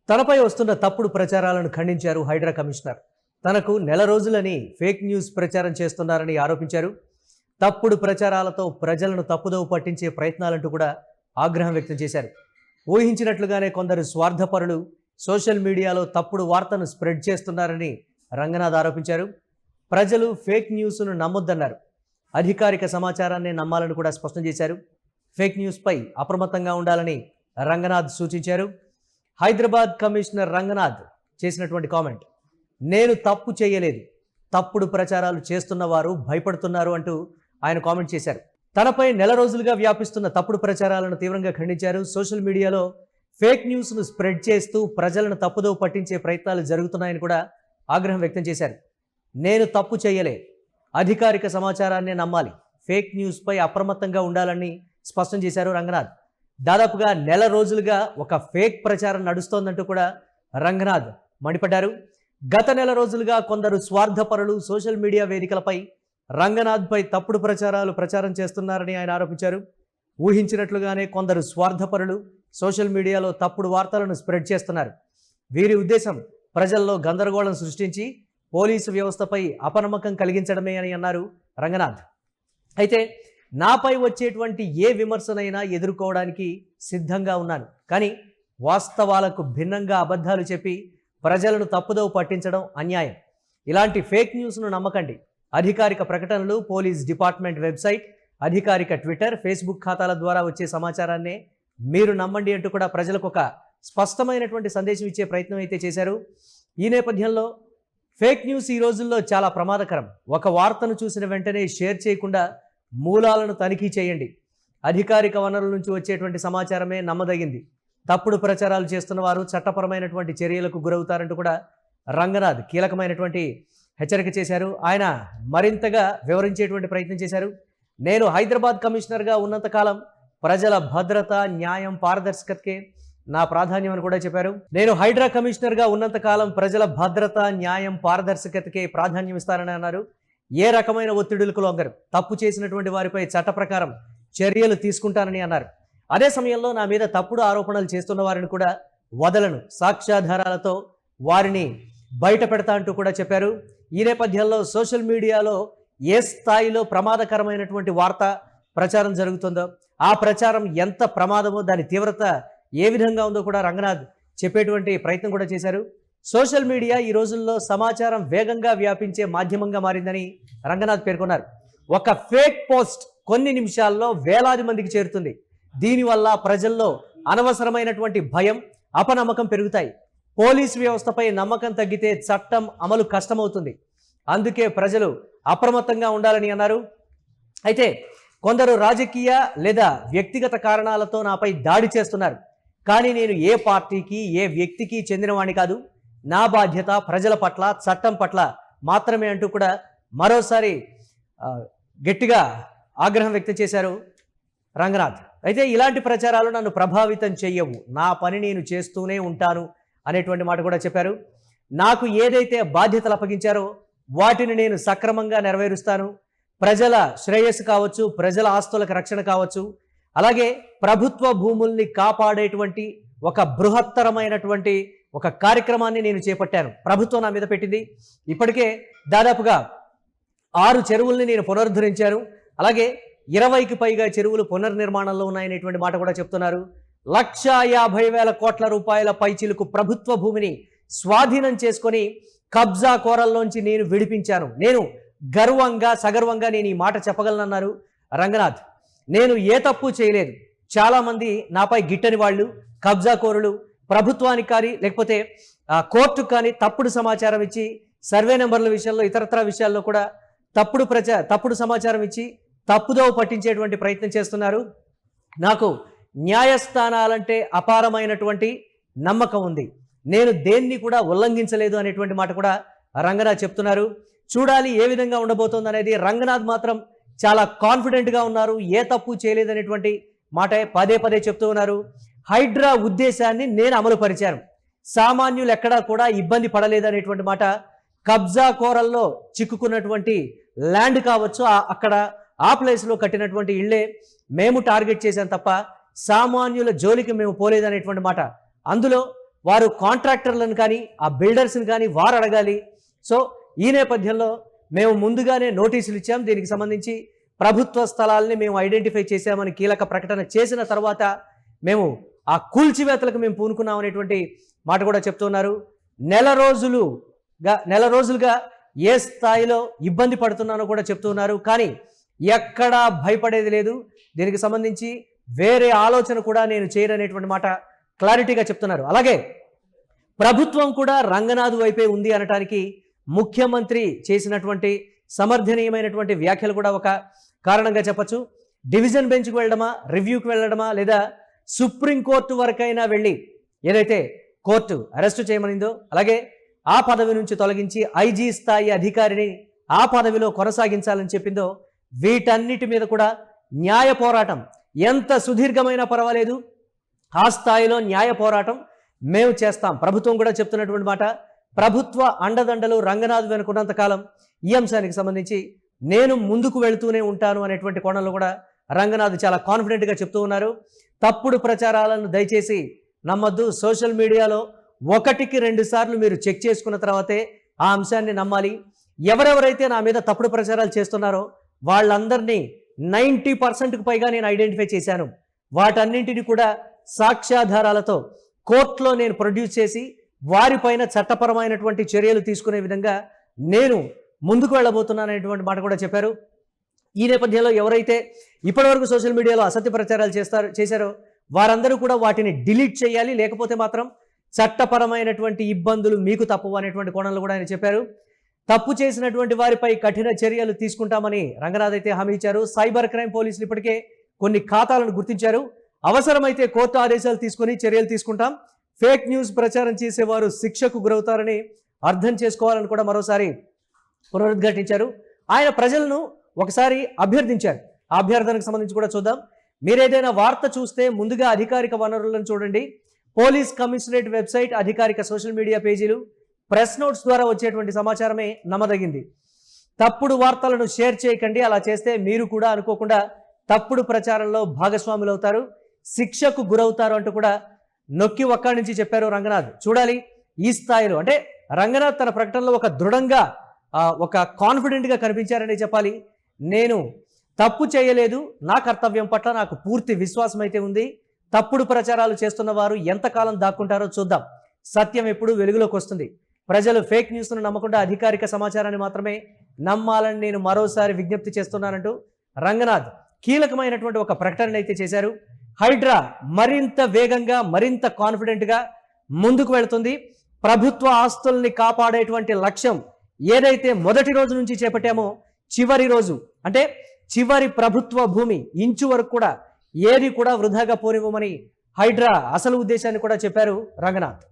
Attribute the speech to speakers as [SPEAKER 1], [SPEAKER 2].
[SPEAKER 1] తనపై వస్తున్న తప్పుడు ప్రచారాలను ఖండించారు హైడ్రా కమిషనర్. తనకు నెల రోజులని ఫేక్ న్యూస్ ప్రచారం చేస్తున్నారని ఆరోపించారు. తప్పుడు ప్రచారాలతో ప్రజలను తప్పుదోవ పట్టించే ప్రయత్నాలంటూ కూడా ఆగ్రహం వ్యక్తం చేశారు. ఊహించినట్లుగానే కొందరు స్వార్థపరులు సోషల్ మీడియాలో తప్పుడు వార్తను స్ప్రెడ్ చేస్తున్నారని రంగనాథ్ ఆరోపించారు. ప్రజలు ఫేక్ న్యూస్ను నమ్మొద్దన్నారు. అధికారిక సమాచారాన్ని నమ్మాలని కూడా స్పష్టం చేశారు. ఫేక్ న్యూస్పై అప్రమత్తంగా ఉండాలని రంగనాథ్ సూచించారు. హైదరాబాద్ కమిషనర్ రంగనాథ్ చేసినటువంటి కామెంట్, నేను తప్పు చేయలేదు, తప్పుడు ప్రచారాలు చేస్తున్న వారు భయపడుతున్నారు అంటూ ఆయన కామెంట్ చేశారు. తనపై నెల రోజులుగా వ్యాపిస్తున్న తప్పుడు ప్రచారాలను తీవ్రంగా ఖండించారు. సోషల్ మీడియాలో ఫేక్ న్యూస్ను స్ప్రెడ్ చేస్తూ ప్రజలను తప్పుదోవ పట్టించే ప్రయత్నాలు జరుగుతున్నాయని కూడా ఆగ్రహం వ్యక్తం చేశారు. నేను తప్పు చేయలే, అధికారిక సమాచారాన్ని నమ్మాలి, ఫేక్ న్యూస్పై అప్రమత్తంగా ఉండాలని స్పష్టం చేశారు రంగనాథ్. దాదాపుగా నెల రోజులుగా ఒక ఫేక్ ప్రచారం నడుస్తోందంటూ కూడా రంగనాథ్ మండిపడ్డారు. గత నెల రోజులుగా కొందరు స్వార్థపరులు సోషల్ మీడియా వేదికలపై రంగనాథ్పై తప్పుడు ప్రచారం చేస్తున్నారని ఆయన ఆరోపించారు. ఊహించినట్లుగానే కొందరు స్వార్థపరులు సోషల్ మీడియాలో తప్పుడు వార్తలను స్ప్రెడ్ చేస్తున్నారు. వీరి ఉద్దేశం ప్రజల్లో గందరగోళం సృష్టించి పోలీసు వ్యవస్థపై అపనమ్మకం కలిగించడమే అని అన్నారు రంగనాథ్. అయితే నాపై వచ్చేటువంటి ఏ విమర్శనైనా ఎదుర్కోవడానికి సిద్ధంగా ఉన్నాను, కానీ వాస్తవాలకు భిన్నంగా అబద్ధాలు చెప్పి ప్రజలను తప్పుదోవ పట్టించడం అన్యాయం. ఇలాంటి ఫేక్ న్యూస్ను నమ్మకండి. అధికారిక ప్రకటనలు, పోలీస్ డిపార్ట్మెంట్ వెబ్సైట్, అధికారిక ట్విట్టర్, ఫేస్బుక్ ఖాతాల ద్వారా వచ్చే సమాచారాన్నే మీరు నమ్మండి అంటూ కూడా ప్రజలకు ఒక స్పష్టమైనటువంటి సందేశం ఇచ్చే ప్రయత్నం అయితే చేశారు. ఈ నేపథ్యంలో ఫేక్ న్యూస్ ఈ రోజుల్లో చాలా ప్రమాదకరం. ఒక వార్తను చూసిన వెంటనే షేర్ చేయకుండా మూలాలను తనిఖీ చేయండి. అధికారిక వనరుల నుంచి వచ్చేటువంటి సమాచారమే నమ్మదగింది. తప్పుడు ప్రచారాలు చేస్తున్న వారు చట్టపరమైనటువంటి చర్యలకు గురవుతారంటూ కూడా రంగనాథ్ కీలకమైనటువంటి హెచ్చరిక చేశారు. ఆయన మరింతగా వివరించేటువంటి ప్రయత్నం చేశారు. నేను హైదరాబాద్ కమిషనర్గా ఉన్నంతకాలం ప్రజల భద్రత, న్యాయం, పారదర్శకతకే నా ప్రాధాన్యం అని కూడా చెప్పారు. నేను హైడ్రా కమిషనర్గా ఉన్నంతకాలం ప్రజల భద్రత, న్యాయం, పారదర్శకతకే ప్రాధాన్యం ఇస్తారని అన్నారు. ఏ రకమైన ఒత్తిడులకు లొంగరు. తప్పు చేసినటువంటి వారిపై చట్ట ప్రకారం చర్యలు తీసుకుంటానని అన్నారు. అదే సమయంలో నా మీద తప్పుడు ఆరోపణలు చేస్తున్న వారిని కూడా వదలను, సాక్ష్యాధారాలతో వారిని బయట పెడతా అంటూ కూడా చెప్పారు. ఈ నేపథ్యంలో సోషల్ మీడియాలో ఏ స్థాయిలో ప్రమాదకరమైనటువంటి వార్త ప్రచారం జరుగుతుందో, ఆ ప్రచారం ఎంత ప్రమాదమో, దాని తీవ్రత ఏ విధంగా ఉందో కూడా రంగనాథ్ చెప్పేటువంటి ప్రయత్నం కూడా చేశారు. సోషల్ మీడియా ఈ రోజుల్లో సమాచారం వేగంగా వ్యాపించే మాధ్యమంగా మారిందని రంగనాథ్ పేర్కొన్నారు. ఒక ఫేక్ పోస్ట్ కొన్ని నిమిషాల్లో వేలాది మందికి చేరుతుంది. దీనివల్ల ప్రజల్లో అనవసరమైనటువంటి భయం, అపనమ్మకం పెరుగుతాయి. పోలీసు వ్యవస్థపై నమ్మకం తగ్గితే చట్టం అమలు కష్టమవుతుంది. అందుకే ప్రజలు అప్రమత్తంగా ఉండాలని అన్నారు. అయితే కొందరు రాజకీయ లేదా వ్యక్తిగత కారణాలతో నాపై దాడి చేస్తున్నారు, కానీ నేను ఏ పార్టీకి, ఏ వ్యక్తికి చెందినవాణ్ణి కాదు. నా బాధ్యత ప్రజల పట్ల, చట్టం పట్ల మాత్రమే అంటూ కూడా మరోసారి గట్టిగా ఆగ్రహం వ్యక్తం చేశారు రంగనాథ్. అయితే ఇలాంటి ప్రచారాలు నన్ను ప్రభావితం చెయ్యవు, నా పని నేను చేస్తూనే ఉంటాను అనేటువంటి మాట కూడా చెప్పారు. నాకు ఏదైతే బాధ్యతలు అప్పగించారో వాటిని నేను సక్రమంగా నెరవేరుస్తాను. ప్రజల శ్రేయస్సు కావచ్చు, ప్రజల ఆస్తులకు రక్షణ కావచ్చు, అలాగే ప్రభుత్వ భూముల్ని కాపాడేటువంటి ఒక బృహత్తరమైనటువంటి ఒక కార్యక్రమాన్ని నేను చేపట్టాను. ప్రభుత్వం నా మీద పెట్టింది. ఇప్పటికే దాదాపుగా 6 చెరువుల్ని నేను పునరుద్ధరించాను. అలాగే 20కి పైగా చెరువులు పునర్నిర్మాణంలో ఉన్నాయనేటువంటి మాట కూడా చెప్తున్నారు. 1,50,000 కోట్ల రూపాయల పైచిలుకు ప్రభుత్వ భూమిని స్వాధీనం చేసుకొని కబ్జా కోరల్లోంచి నేను విడిపించాను. నేను గర్వంగా, సగర్వంగా నేను ఈ మాట చెప్పగలనన్నారు రంగనాథ్. నేను ఏ తప్పు చేయలేదు. చాలామంది నాపై గిట్టని వాళ్ళు, కబ్జా కోరులు ప్రభుత్వానికి కానీ లేకపోతే కోర్టుకు కానీ తప్పుడు సమాచారం ఇచ్చి, సర్వే నెంబర్ల విషయంలో, ఇతరత్ర విషయాల్లో కూడా తప్పుడు సమాచారం ఇచ్చి తప్పుదోవ పట్టించేటువంటి ప్రయత్నం చేస్తున్నారు. నాకు న్యాయస్థానాలంటే అపారమైనటువంటి నమ్మకం ఉంది. నేను దేన్ని కూడా ఉల్లంఘించలేదు అనేటువంటి మాట కూడా రంగనాథ్ చెప్తున్నారు. చూడాలి ఏ విధంగా ఉండబోతోంది అనేది. రంగనాథ్ మాత్రం చాలా కాన్ఫిడెంట్గా ఉన్నారు. ఏ తప్పు చేయలేదనేటువంటి మాట పదే పదే చెప్తూ ఉన్నారు. హైడ్రా ఉద్దేశాన్ని నేను అమలు పరిచాను, సామాన్యులు ఎక్కడా కూడా ఇబ్బంది పడలేదనేటువంటి మాట. కబ్జా కోరల్లో చిక్కుకున్నటువంటి ల్యాండ్ కావచ్చు, అక్కడ ఆ ప్లేస్లో కట్టినటువంటి ఇళ్లే మేము టార్గెట్ చేశాం తప్ప సామాన్యుల జోలికి మేము పోలేదనేటువంటి మాట. అందులో వారు కాంట్రాక్టర్లను కానీ ఆ బిల్డర్స్ని కానీ వారు అడగాలి. సో ఈ నేపథ్యంలో మేము ముందుగానే నోటీసులు ఇచ్చాం, దీనికి సంబంధించి ప్రభుత్వ స్థలాల్ని మేము ఐడెంటిఫై చేశామని కీలక ప్రకటన చేసిన తర్వాత మేము ఆ కూల్చివేతలకు మేము పూనుకున్నాం అనేటువంటి మాట కూడా చెప్తున్నారు. నెల రోజులుగా ఏ స్థాయిలో ఇబ్బంది పడుతున్నానో కూడా చెప్తున్నారు. కానీ ఎక్కడా భయపడేది లేదు, దీనికి సంబంధించి వేరే ఆలోచన కూడా నేను చేయననేటువంటి మాట క్లారిటీగా చెప్తున్నారు. అలాగే ప్రభుత్వం కూడా రంగనాథ్ వైపే ఉంది అనటానికి ముఖ్యమంత్రి చేసినటువంటి సమర్థనీయమైనటువంటి వ్యాఖ్యలు కూడా ఒక కారణంగా చెప్పచ్చు. డివిజన్ బెంచ్కి వెళ్ళడమా, రివ్యూకి వెళ్ళడమా, లేదా సుప్రీంకోర్టు వరకైనా వెళ్ళి ఏదైతే కోర్టు అరెస్టు చేయమనిందో అలాగే ఆ పదవి నుంచి తొలగించి ఐజీ స్థాయి అధికారిని ఆ పదవిలో కొనసాగించాలని చెప్పిందో, వీటన్నిటి మీద కూడా న్యాయ పోరాటం ఎంత సుదీర్ఘమైనా పర్వాలేదు, ఆ స్థాయిలో న్యాయ పోరాటం మేము చేస్తాం. ప్రభుత్వం కూడా చెప్తున్నటువంటి మాట, ప్రభుత్వ అండదండలు రంగనాథ్ వెనుకున్నంత కాలం ఈ అంశానికి సంబంధించి నేను ముందుకు వెళుతూనే ఉంటాను అనేటువంటి కోణంలో కూడా రంగనాథ్ చాలా కాన్ఫిడెంట్గా చెప్తూ ఉన్నారు. తప్పుడు ప్రచారాలను దయచేసి నమ్మద్దు. సోషల్ మీడియాలో 1-2 సార్లు మీరు చెక్ చేసుకున్న తర్వాతే ఆ అంశాన్ని నమ్మాలి. ఎవరెవరైతే నా మీద తప్పుడు ప్రచారాలు చేస్తున్నారో వాళ్ళందరినీ 90%కు పైగా నేను ఐడెంటిఫై చేశాను. వాటన్నింటినీ కూడా సాక్ష్యాధారాలతో కోర్టులో నేను ప్రొడ్యూస్ చేసి వారిపైన చట్టపరమైనటువంటి చర్యలు తీసుకునే విధంగా నేను ముందుకు వెళ్ళబోతున్నాననేటువంటి మాట కూడా చెప్పారు. ఈ నేపథ్యంలో ఎవరైతే ఇప్పటివరకు సోషల్ మీడియాలో అసత్య ప్రచారాలు చేశారో వారందరూ కూడా వాటిని డిలీట్ చేయాలి, లేకపోతే మాత్రం చట్టపరమైనటువంటి ఇబ్బందులు మీకు తప్పవు అనేటువంటి కోణంలో కూడా ఆయన చెప్పారు. తప్పు చేసినటువంటి వారిపై కఠిన చర్యలు తీసుకుంటామని రంగనాథ్ అయితే హామీ ఇచ్చారు. సైబర్ క్రైమ్ పోలీసులు ఇప్పటికే కొన్ని ఖాతాలను గుర్తించారు. అవసరమైతే కోర్టు ఆదేశాలు తీసుకొని చర్యలు తీసుకుంటాం. ఫేక్ న్యూస్ ప్రచారం చేసేవారు శిక్షకు గురవుతారని అర్థం చేసుకోవాలని కూడా మరోసారి పునరుద్ఘాటించారు. ఆయన ప్రజలను ఒకసారి అభ్యర్థించారు. ఆ అభ్యర్థనకు సంబంధించి కూడా చూద్దాం. మీరేదైనా వార్త చూస్తే ముందుగా అధికారిక వనరులను చూడండి. పోలీస్ కమిషనరేట్ వెబ్సైట్, అధికారిక సోషల్ మీడియా పేజీలు, ప్రెస్ నోట్స్ ద్వారా వచ్చేటువంటి సమాచారమే నమ్మదగింది. తప్పుడు వార్తలను షేర్ చేయకండి. అలా చేస్తే మీరు కూడా అనుకోకుండా తప్పుడు ప్రచారంలో భాగస్వాములు అవుతారు, శిక్షకు గురవుతారు అంటూ కూడా నొక్కి ఒక్కడి నుంచి చెప్పారు రంగనాథ్. చూడాలి ఈ స్థాయిలో, అంటే రంగనాథ్ తన ప్రకటనలో ఒక దృఢంగా ఒక కాన్ఫిడెంట్గా కనిపించారని చెప్పాలి. నేను తప్పు చేయలేదు, నా కర్తవ్యం పట్ల నాకు పూర్తి విశ్వాసం అయితే ఉంది. తప్పుడు ప్రచారాలు చేస్తున్న వారు ఎంతకాలం దాక్కుంటారో చూద్దాం. సత్యం ఎప్పుడు వెలుగులోకి వస్తుంది. ప్రజలు ఫేక్ న్యూస్ను నమ్మకుండా అధికారిక సమాచారాన్ని మాత్రమే నమ్మాలని నేను మరోసారి విజ్ఞప్తి చేస్తున్నానంటూ రంగనాథ్ కీలకమైనటువంటి ఒక ప్రకటన అయితే చేశారు. హైడ్రా మరింత వేగంగా, మరింత కాన్ఫిడెంట్గా ముందుకు వెళుతుంది. ప్రభుత్వ ఆస్తుల్ని కాపాడేటువంటి లక్ష్యం ఏదైతే మొదటి రోజు నుంచి చేపట్టామో, చివరి రోజు అంటే చివరి ప్రభుత్వ భూమి ఇంచు వరకు కూడా ఏది కూడా వృధాగా పోనివ్వమని హైడ్రా అసలు ఉద్దేశాన్ని కూడా చెప్పారు రంగనాథ్.